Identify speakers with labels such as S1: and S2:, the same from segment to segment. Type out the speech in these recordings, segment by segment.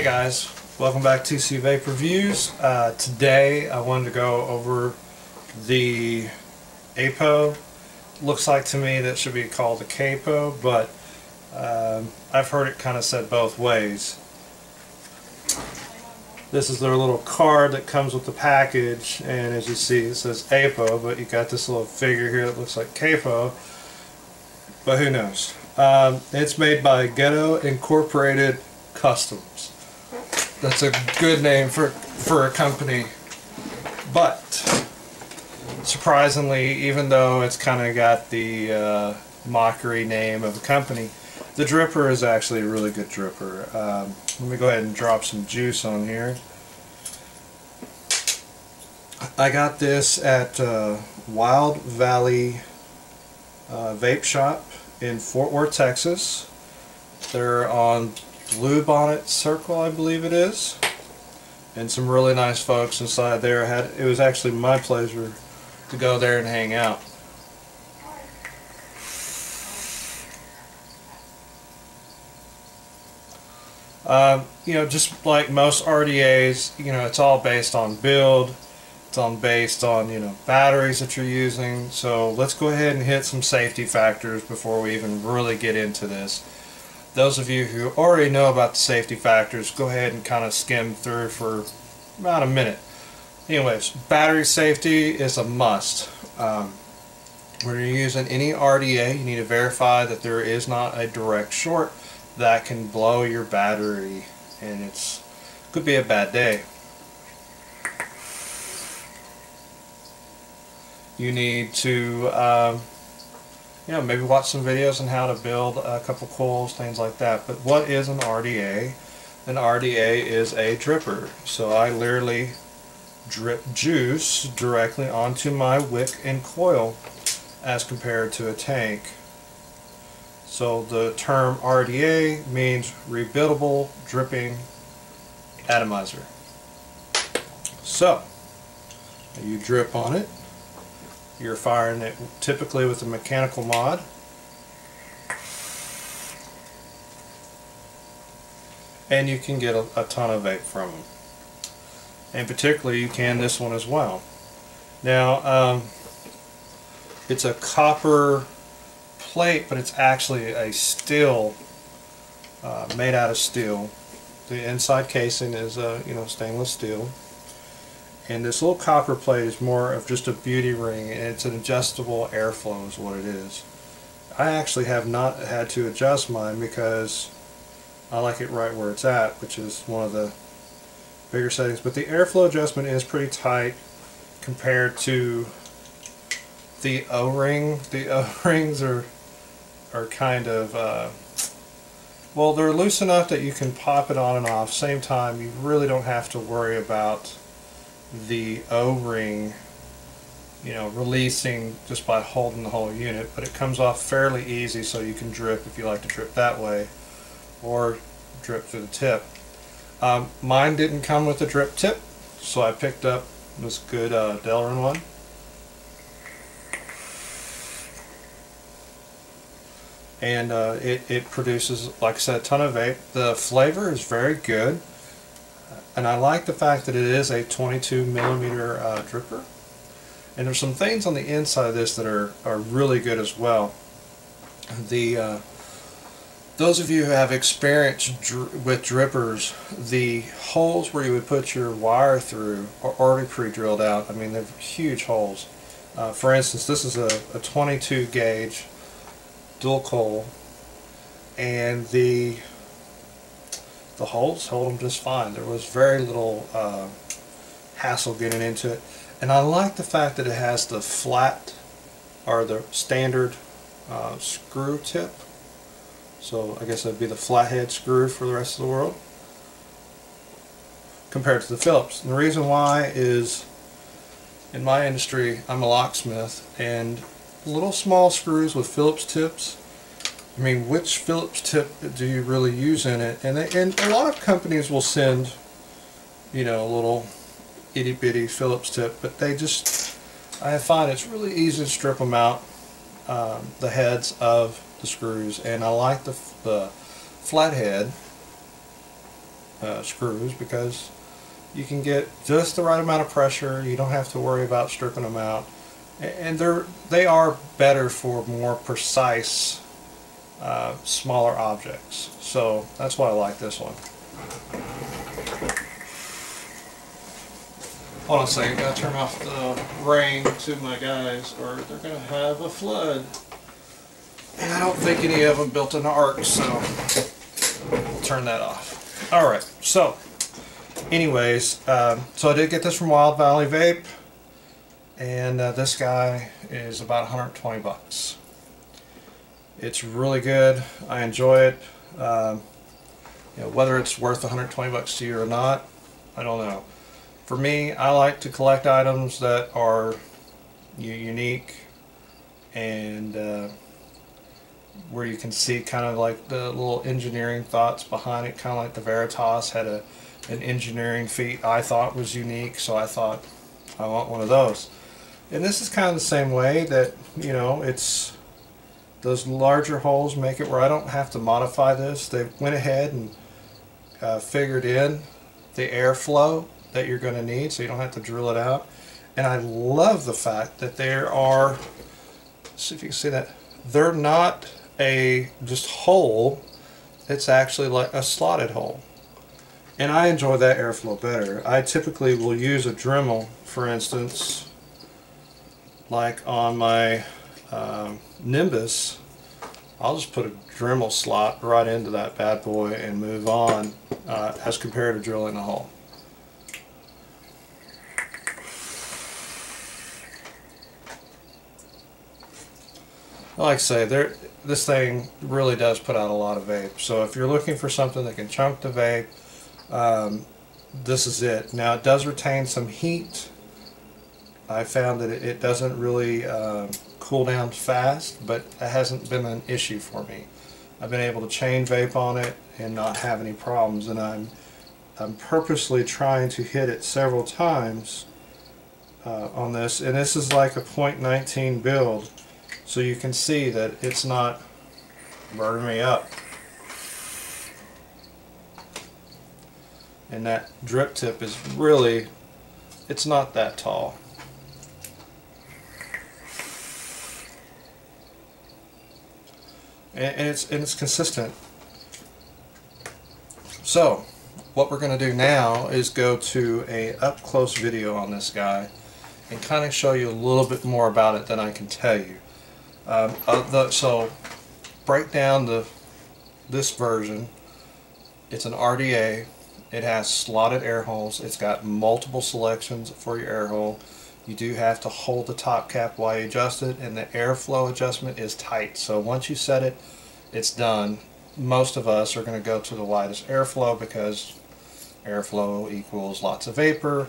S1: Hey guys, welcome back to Vape Reviews. Today I wanted to go over the APO. Looks like to me that should be called a Capo, but I've heard it kind of said both ways. This is their little card that comes with the package, and as you see it says APO, but you got this little figure here that looks like Capo, but who knows. It's made by Ghetto Incorporated Customs. That's a good name for a company, but surprisingly, even though it's kind of got the mockery name of the company, the dripper is actually a really good dripper. Let me go ahead and drop some juice on here. I got this at Wild Valley Vape Shop in Fort Worth, Texas. They're on Blue Bonnet Circle, I believe it is, and some really nice folks inside there. It was actually my pleasure to go there and hang out. You know, just like most RDAs, you know, it's all based on build. It's based on, you know, batteries that you're using. So let's go ahead and hit some safety factors before we even really get into this. Those of you who already know about the safety factors, go ahead and kind of skim through for about a minute. Anyways, battery safety is a must. When you're using any RDA, you need to verify that there is not a direct short that can blow your battery, and it could be a bad day. You need to you know, maybe watch some videos on how to build a couple coils, things like that. But what is an RDA? An RDA is a dripper. So I literally drip juice directly onto my wick and coil as compared to a tank. So the term RDA means rebuildable dripping atomizer. So you drip on it. You're firing it typically with a mechanical mod. And you can get a ton of vape from them. And particularly you can this one as well. Now, it's a copper plate, but it's actually a steel, made out of steel. The inside casing is you know, stainless steel. And this little copper plate is more of just a beauty ring, and it's an adjustable airflow is what it is. I actually have not had to adjust mine because I like it right where it's at, which is one of the bigger settings. But the airflow adjustment is pretty tight compared to the O-ring. The O-rings are kind of, well, they're loose enough that you can pop it on and off. Same time, you really don't have to worry about the O-ring, you know, releasing just by holding the whole unit, but it comes off fairly easy, so you can drip if you like to drip that way or drip through the tip. Mine didn't come with a drip tip, so I picked up this good Delrin one. And it produces, like I said, a ton of vape. The flavor is very good. And I like the fact that it is a 22mm dripper. And there's some things on the inside of this that are really good as well. Those of you who have experience with drippers, the holes where you would put your wire through are already pre-drilled out. I mean, they're huge holes. For instance, this is a 22 gauge dual coil, and the holes hold them just fine. There was very little hassle getting into it, and I like the fact that it has the flat or the standard screw tip. So I guess that'd be the flathead screw for the rest of the world compared to the Phillips. And the reason why is, in my industry, I'm a locksmith, and little small screws with Phillips tips, I mean, which Phillips tip do you really use in it? And a lot of companies will send, you know, a little itty bitty Phillips tip, but I find it's really easy to strip them out, the heads of the screws, and I like the flathead screws, because you can get just the right amount of pressure. You don't have to worry about stripping them out, and they are better for more precise smaller objects. So that's why I like this one. Hold on a second, gotta turn off the rain to my guys or they're gonna have a flood. And I don't think any of them built an ark, so we'll turn that off. Alright, so anyways, so I did get this from Wild Valley Vape, and this guy is about 120 bucks. It's really good. I enjoy it. You know, whether it's worth 120 bucks to you or not, I don't know. For me, I like to collect items that are unique and where you can see kind of like the little engineering thoughts behind it, kind of like the Veritas had an engineering feat I thought was unique, so I thought I want one of those. And this is kind of the same way that, you know, it's those larger holes make it where I don't have to modify this. They went ahead and figured in the airflow that you're going to need, so you don't have to drill it out. And I love the fact that there are, see if you can see that, they're not a just hole, it's actually like a slotted hole. And I enjoy that airflow better. I typically will use a Dremel, for instance, like on my Nimbus. I'll just put a Dremel slot right into that bad boy and move on, as compared to drilling a hole. Like I say, this thing really does put out a lot of vape. So if you're looking for something that can chunk the vape, this is it. Now it does retain some heat. I found that it doesn't really cool down fast, but it hasn't been an issue for me. I've been able to chain vape on it and not have any problems, and I'm purposely trying to hit it several times on this, and this is like a .19 build. So you can see that it's not burning me up. And that drip tip is really, it's not that tall. And it's consistent. So what we're going to do now is go to a up close video on this guy and kind of show you a little bit more about it than I can tell you. So break down this version. It's an RDA. It has slotted air holes. It's got multiple selections for your air hole. You do have to hold the top cap while you adjust it, and the airflow adjustment is tight. So once you set it, it's done. Most of us are going to go to the widest airflow because airflow equals lots of vapor.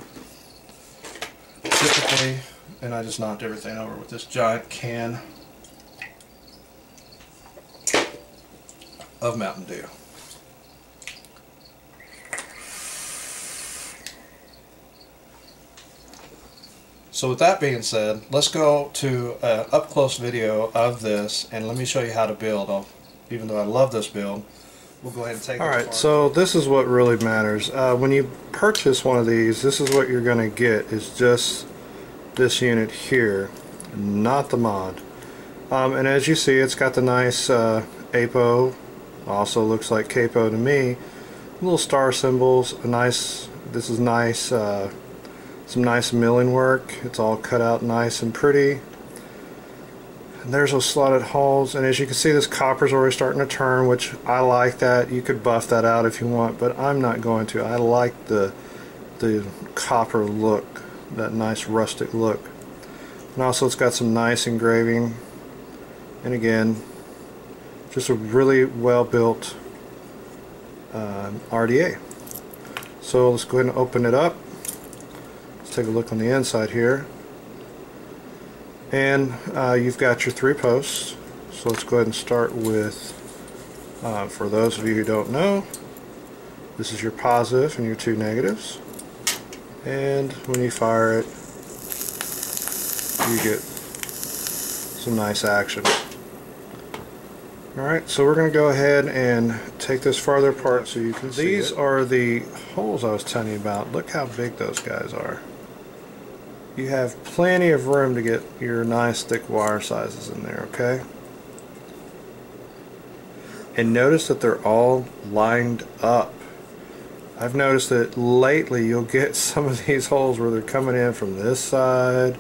S1: Typically, and I just knocked everything over with this giant can of Mountain Dew. So with that being said, let's go to an up-close video of this and let me show you how to build. Even though I love this build, we'll go ahead and take it apart. Alright, so this is what really matters. When you purchase one of these, this is what you're going to get, is just this unit here, not the mod. And as you see, it's got the nice APO, also looks like Capo to me, little star symbols, a nice, this is nice, some nice milling work. It's all cut out nice and pretty. And there's those slotted holes, and as you can see, this copper's already starting to turn, which I like that. You could buff that out if you want, but I'm not going to. I like the copper look, that nice rustic look. And also it's got some nice engraving, and again, just a really well built RDA. So let's go ahead and open it up. Let's take a look on the inside here. And you've got your 3 posts. So let's go ahead and start with, for those of you who don't know, this is your positive and your 2 negatives. And when you fire it, you get some nice action. Alright, so we're going to go ahead and take this farther apart so you can see These are the holes I was telling you about. Look how big those guys are. You have plenty of room to get your nice thick wire sizes in there, okay? And notice that they're all lined up. I've noticed that lately you'll get some of these holes where they're coming in from this side,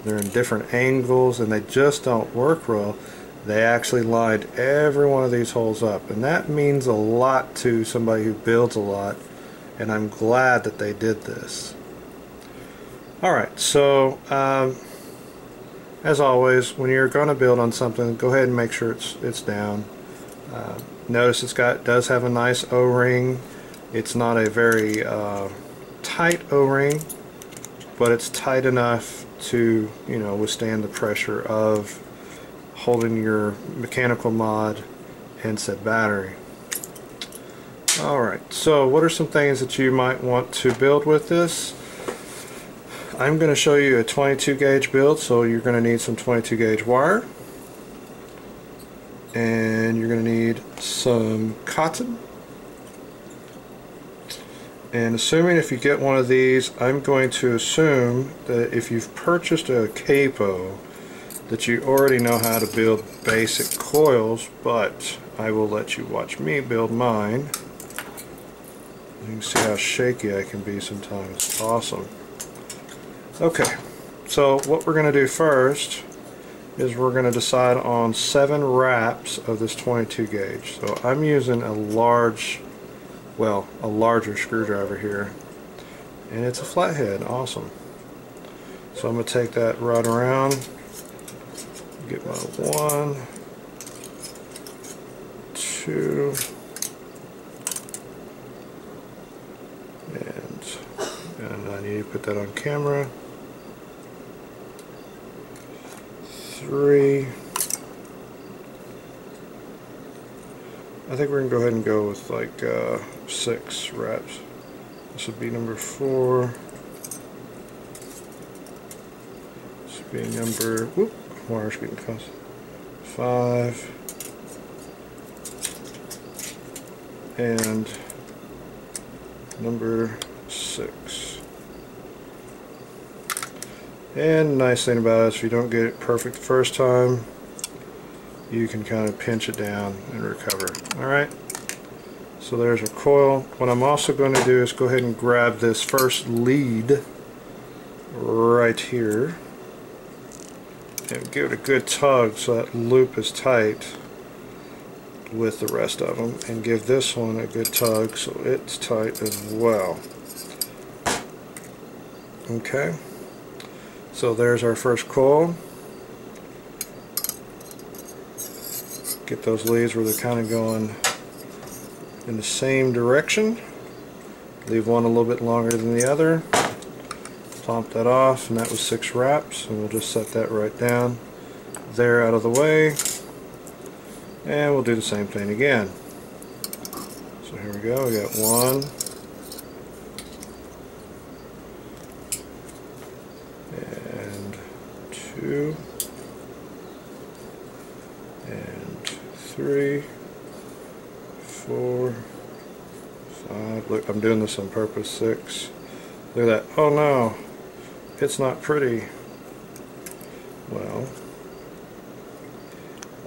S1: they're in different angles, and they just don't work well. They actually lined every one of these holes up, and that means a lot to somebody who builds a lot, and I'm glad that they did this. Alright, so as always, when you're going to build on something, go ahead and make sure it's down. Notice does have a nice O-ring. It's not a very tight O-ring, but it's tight enough to, you know, withstand the pressure of holding your mechanical mod and said battery. Alright, so what are some things that you might want to build with this? I'm going to show you a 22 gauge build, so you're going to need some 22 gauge wire, and you're going to need some cotton, and assuming if you get one of these, I'm going to assume that if you've purchased a Capo that you already know how to build basic coils, but I will let you watch me build mine. You can see how shaky I can be sometimes. It's awesome. Okay, so what we're going to do first is we're going to decide on 7 wraps of this 22 gauge. So I'm using a larger screwdriver here, and it's a flathead. Awesome. So I'm going to take that right around, get my 1, 2, and I need to put that on camera. 3. I think we're going to go ahead and go with like 6 wraps. This would be number 4. This would be number, whoop, wire's getting close. 5. And number 6. And the nice thing about it is if you don't get it perfect the first time, you can kind of pinch it down and recover. Alright, so there's our coil. What I'm also going to do is go ahead and grab this first lead right here and give it a good tug so that loop is tight with the rest of them, and give this one a good tug so it's tight as well. Okay, so there's our first coil. Get those leads where they're kind of going in the same direction. Leave one a little bit longer than the other. Plump that off, and that was 6 wraps, and we'll just set that right down there out of the way, and we'll do the same thing again. So here we go, we got 1, and 2, and 3, 4, 5. Look, I'm doing this on purpose. 6. Look at that. Oh no, it's not pretty. Well,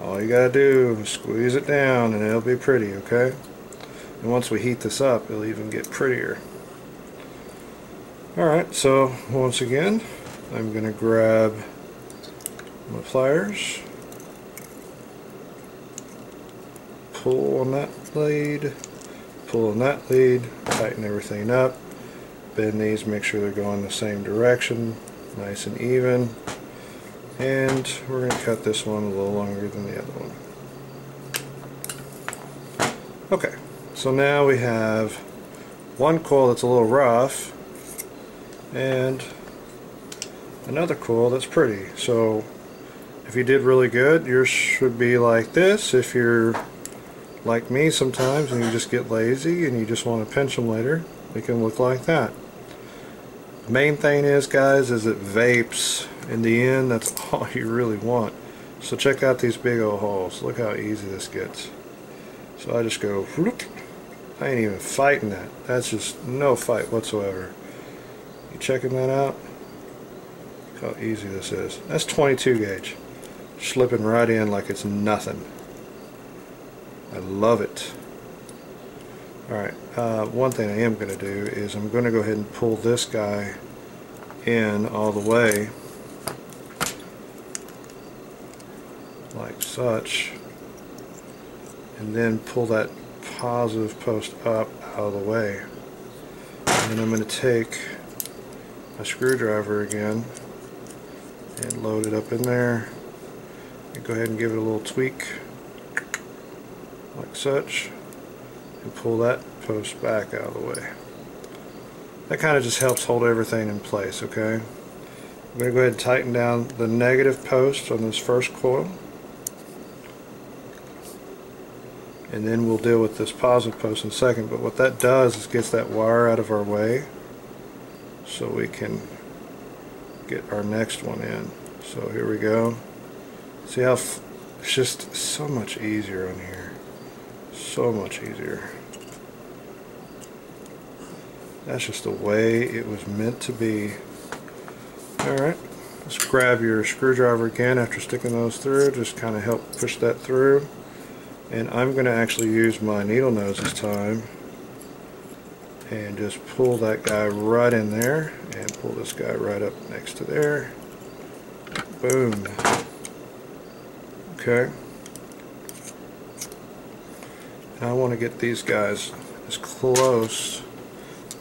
S1: all you gotta do is squeeze it down and it'll be pretty, okay? And once we heat this up, it'll even get prettier. Alright, so once again, I'm gonna grab my pliers, pull on that lead, pull on that lead, tighten everything up, bend these, make sure they're going the same direction, nice and even, and we're going to cut this one a little longer than the other one. Okay, so now we have one coil that's a little rough and another coil that's pretty. So if you did really good, yours should be like this. If you're like me sometimes and you just get lazy and you just want to pinch them later, they can look like that. The main thing is, guys, is it vapes. In the end, that's all you really want. So check out these big old holes. Look how easy this gets. So I just go whoop. I ain't even fighting that. That's just no fight whatsoever. You checking that out? Look how easy this is. That's 22 gauge. Slipping right in like it's nothing. I love it. Alright, one thing I am going to do is I'm going to go ahead and pull this guy in all the way like such, and then pull that positive post up out of the way. And then I'm going to take my screwdriver again and load it up in there and go ahead and give it a little tweak like such, and pull that post back out of the way. That kind of just helps hold everything in place, okay? I'm going to go ahead and tighten down the negative post on this first coil, and then we'll deal with this positive post in a second. But what that does is gets that wire out of our way so we can get our next one in. So here we go. See how it's just so much easier on here. So much easier. That's just the way it was meant to be. Alright, let's grab your screwdriver again after sticking those through. Just kind of help push that through. And I'm going to actually use my needle nose this time and just pull that guy right in there and pull this guy right up next to there. Boom. Okay. And I want to get these guys as close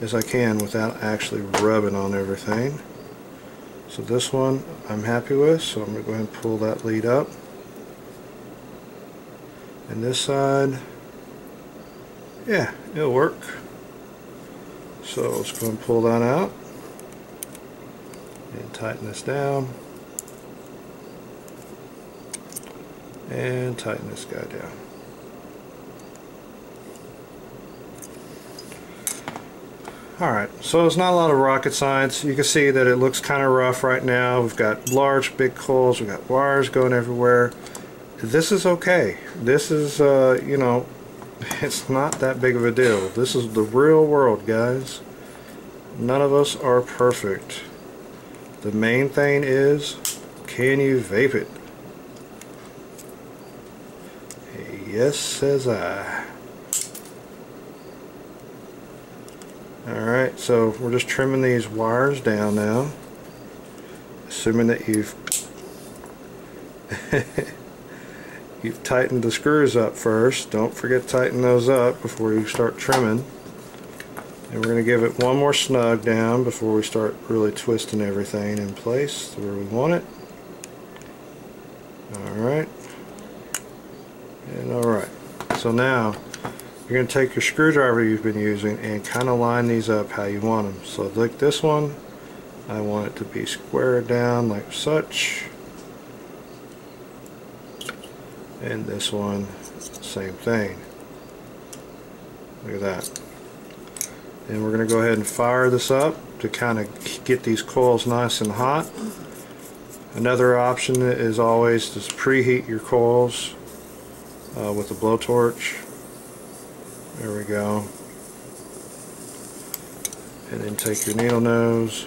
S1: as I can without actually rubbing on everything. So this one I'm happy with, so I'm going to go ahead and pull that lead up. And this side, yeah, it'll work. So let's go and pull that out and tighten this down and tighten this guy down. Alright, so it's not a lot of rocket science. You can see that it looks kind of rough right now. We've got large big coils, we've got wires going everywhere. This is okay. This is, you know, it's not that big of a deal. This is the real world, guys. None of us are perfect. The main thing is, can you vape it? Yes, says I. Alright, so we're just trimming these wires down now. Assuming that you've you've tightened the screws up first. Don't forget to tighten those up before you start trimming. And we're going to give it one more snug down before we start really twisting everything in place to where we want it. Alright. And alright. So now you're going to take your screwdriver you've been using and kind of line these up how you want them. So like this one, I want it to be squared down like such. And this one, same thing. Look at that. And we're going to go ahead and fire this up to kind of get these coils nice and hot. Another option is always to preheat your coils with a blowtorch. There we go. And then take your needle nose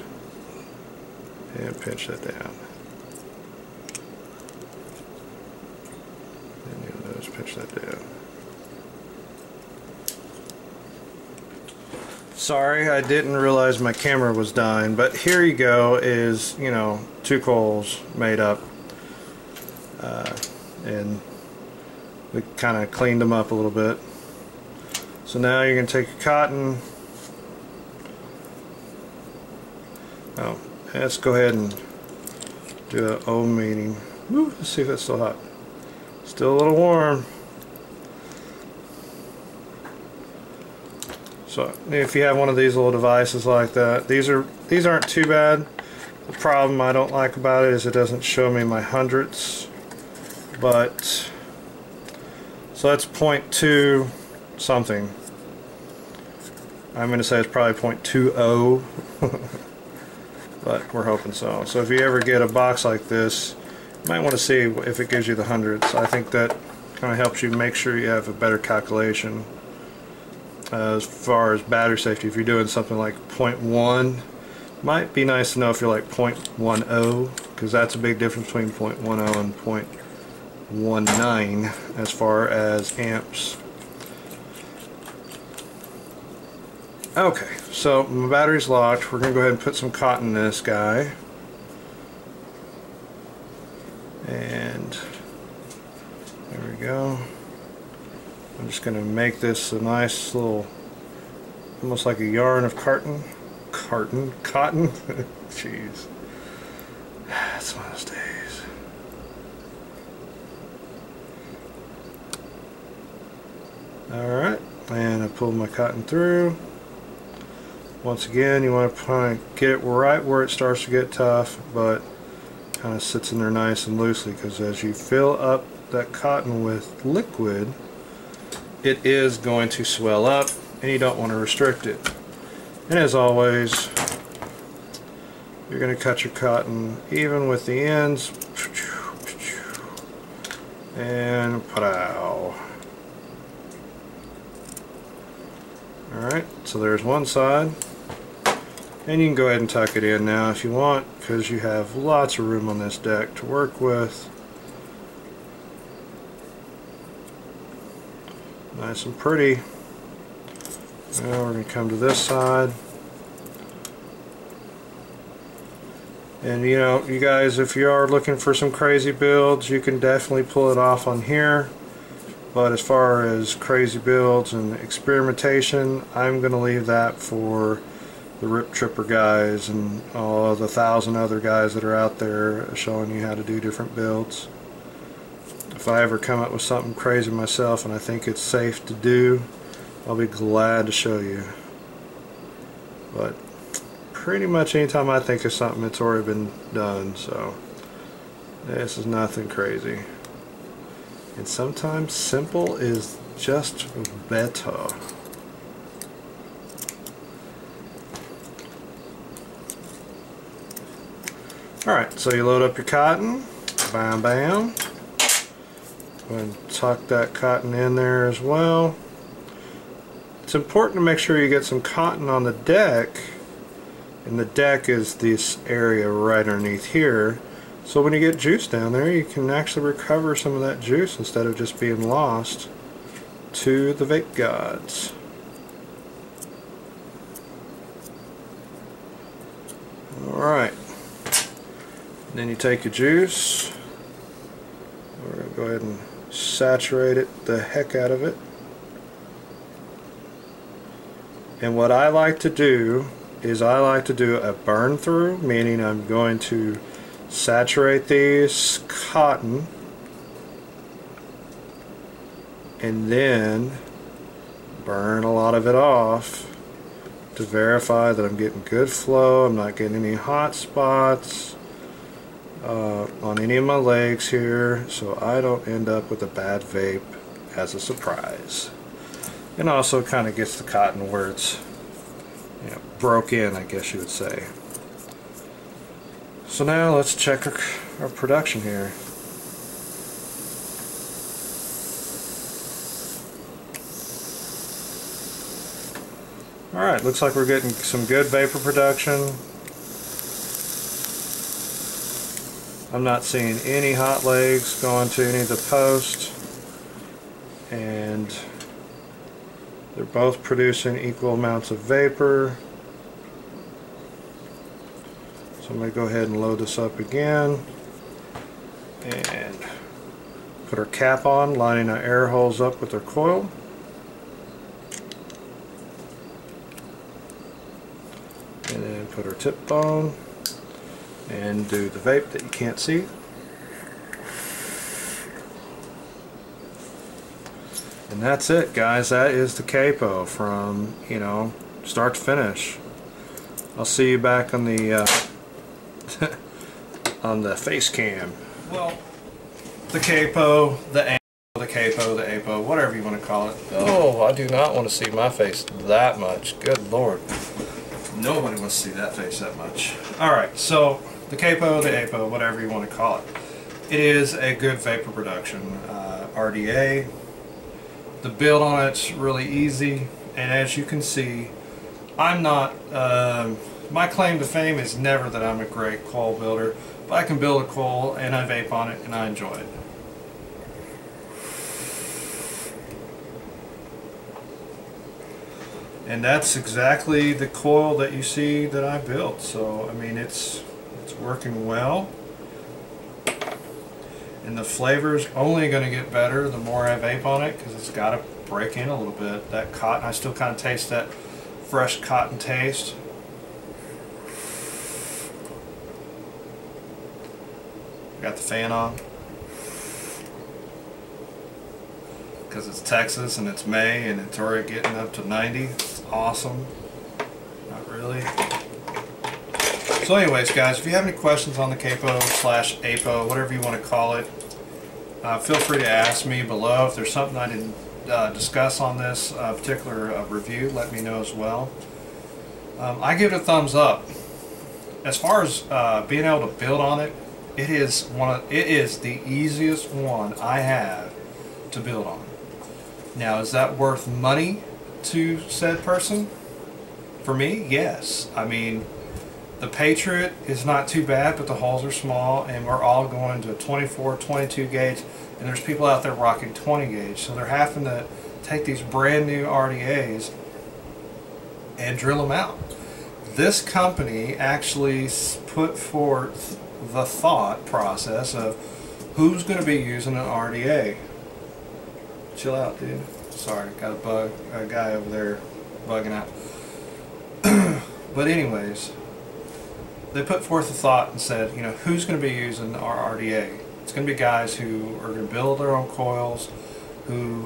S1: and pinch that down. Pinch that down. Sorry, I didn't realize my camera was dying, but here you go is, you know, two coils made up, and we kind of cleaned them up a little bit. So now you're going to take your cotton. Oh, let's go ahead and do an ohm meeting. Woo, let's see if it's still hot. Still a little warm. So if you have one of these little devices like that, these aren't too bad. The problem I don't like about it is it doesn't show me my hundredths. But so that's 0.2 something. I'm going to say it's probably 0.20, but we're hoping so. So if you ever get a box like this might want to see if it gives you the hundreds. I think that kind of helps you make sure you have a better calculation as far as battery safety. If you're doing something like 0.1, might be nice to know if you're like 0.10, because that's a big difference between 0.10 and 0.19 as far as amps. Okay, so my battery's locked. We're going to go ahead and put some cotton in this guy. And there we go. I'm just going to make this a nice little, almost like a yarn of cotton. Jeez. It's one of those days. Alright, and I pulled my cotton through. Once again, you want to kind of get it right where it starts to get tough, but kind of sits in there nice and loosely, because as you fill up that cotton with liquid, it is going to swell up, and you don't want to restrict it. And as always, you're going to cut your cotton even with the ends, and pow. Alright, so there's one side, and you can go ahead and tuck it in now if you want, because you have lots of room on this deck to work with. Nice and pretty. Now we're going to come to this side. And you know, you guys, if you are looking for some crazy builds, you can definitely pull it off on here. But as far as crazy builds and experimentation, I'm going to leave that for the Rip Tripper guys and all the 1,000 other guys that are out there showing you how to do different builds. If I ever come up with something crazy myself and I think it's safe to do, I'll be glad to show you. But pretty much anytime I think of something, it's already been done, so this is nothing crazy. And sometimes simple is just better. Alright, so you load up your cotton, bam bam. Go ahead and tuck that cotton in there as well. It's important to make sure you get some cotton on the deck, and the deck is this area right underneath here, so when you get juice down there you can actually recover some of that juice instead of just being lost to the vape gods. Alright, then you take your juice, we're going to go ahead and saturate it the heck out of it. And what I like to do is I like to do a burn through, meaning I'm going to saturate these cotton and then burn a lot of it off to verify that I'm getting good flow, I'm not getting any hot spots on any of my legs here, so I don't end up with a bad vape as a surprise. And also kind of gets the cotton where it's, you know, broke in, I guess you would say. So now let's check our production here. Alright, looks like we're getting some good vapor production. I'm not seeing any hot legs going to any of the posts, and they're both producing equal amounts of vapor. So I'm going to go ahead and load this up again and put our cap on, lining our air holes up with our coil. And then put our tip bone and do the vape that you can't see. And that's it, guys. That is the Capo from, you know, start to finish. I'll see you back on the on the face cam. Well, the Capo, the Capo, the Apo, whatever you want to call it. Oh, I do not want to see my face that much. Good Lord. Nobody wants to see that face that much. Alright, so the Capo, the Apo, whatever you want to call it. it is a good vapor production RDA. The build on it's really easy, and as you can see, I'm not, my claim to fame is never that I'm a great coil builder, but I can build a coil and I vape on it and I enjoy it. And that's exactly the coil that you see that I built. So I mean, it's working well, and the flavor's only going to get better the more I vape on it, because it's got to break in a little bit. That cotton, I still kind of taste that fresh cotton taste. Got the fan on because it's Texas and it's May and it's already getting up to 90. It's awesome. Not really. So anyways, guys, if you have any questions on the Capo / Apo, whatever you want to call it, feel free to ask me below. If there's something I didn't discuss on this particular review, let me know as well. I give it a thumbs up. As far as being able to build on it, it is the easiest one I have to build on. Now, is that worth money to said person? For me, yes. I mean, the Patriot is not too bad, but the holes are small, and we're all going to a 24, 22 gauge, and there's people out there rocking 20 gauge, so they're having to take these brand new RDAs and drill them out. This company actually put forth the thought process of who's going to be using an RDA. Chill out, dude. Sorry, got a guy over there bugging out. But anyways, they put forth a thought and said, you know, who's going to be using our RDA? It's going to be guys who are going to build their own coils, who,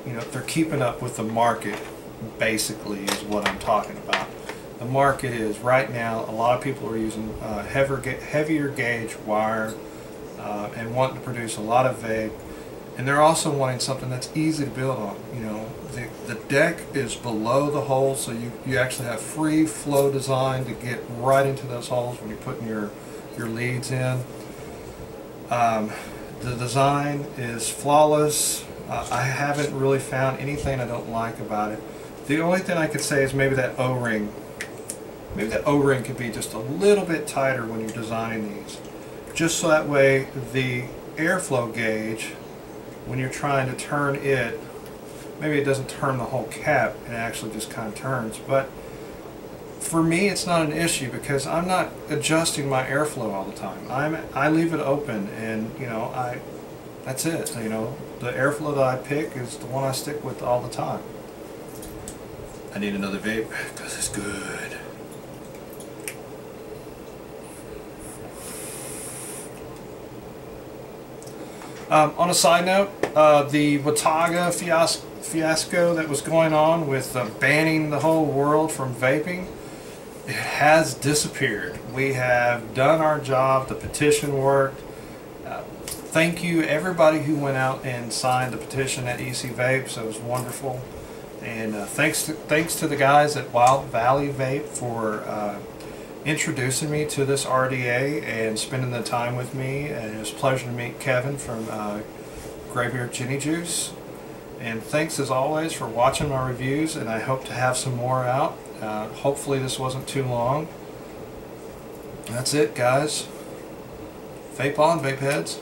S1: you know, they're keeping up with the market, basically, is what I'm talking about. The market is, right now, a lot of people are using heavier gauge wire and wanting to produce a lot of vape. And they're also wanting something that's easy to build on. You know, the deck is below the hole, so you actually have free flow design to get right into those holes when you're putting your leads in. The design is flawless. I haven't really found anything I don't like about it. The only thing I could say is maybe that O-ring. Maybe that O-ring could be just a little bit tighter when you're designing these. Just so that way the airflow gauge, when you're trying to turn it, maybe it doesn't turn the whole cap, it actually just kind of turns. But for me, it's not an issue because I'm not adjusting my airflow all the time. I leave it open, and you know, that's it. You know, the airflow that I pick is the one I stick with all the time. I need another vape because it's good. On a side note, the Wataga fiasco that was going on with banning the whole world from vaping, it has disappeared. We have done our job. The petition worked. Thank you everybody who went out and signed the petition at EC Vapes. It was wonderful. And thanks to the guys at Wild Valley Vape for introducing me to this RDA and spending the time with me. And it was a pleasure to meet Kevin from Graybeard Ginny Juice. And thanks as always for watching my reviews, and I hope to have some more out. Hopefully this wasn't too long. That's it, guys. Vape on, vape heads.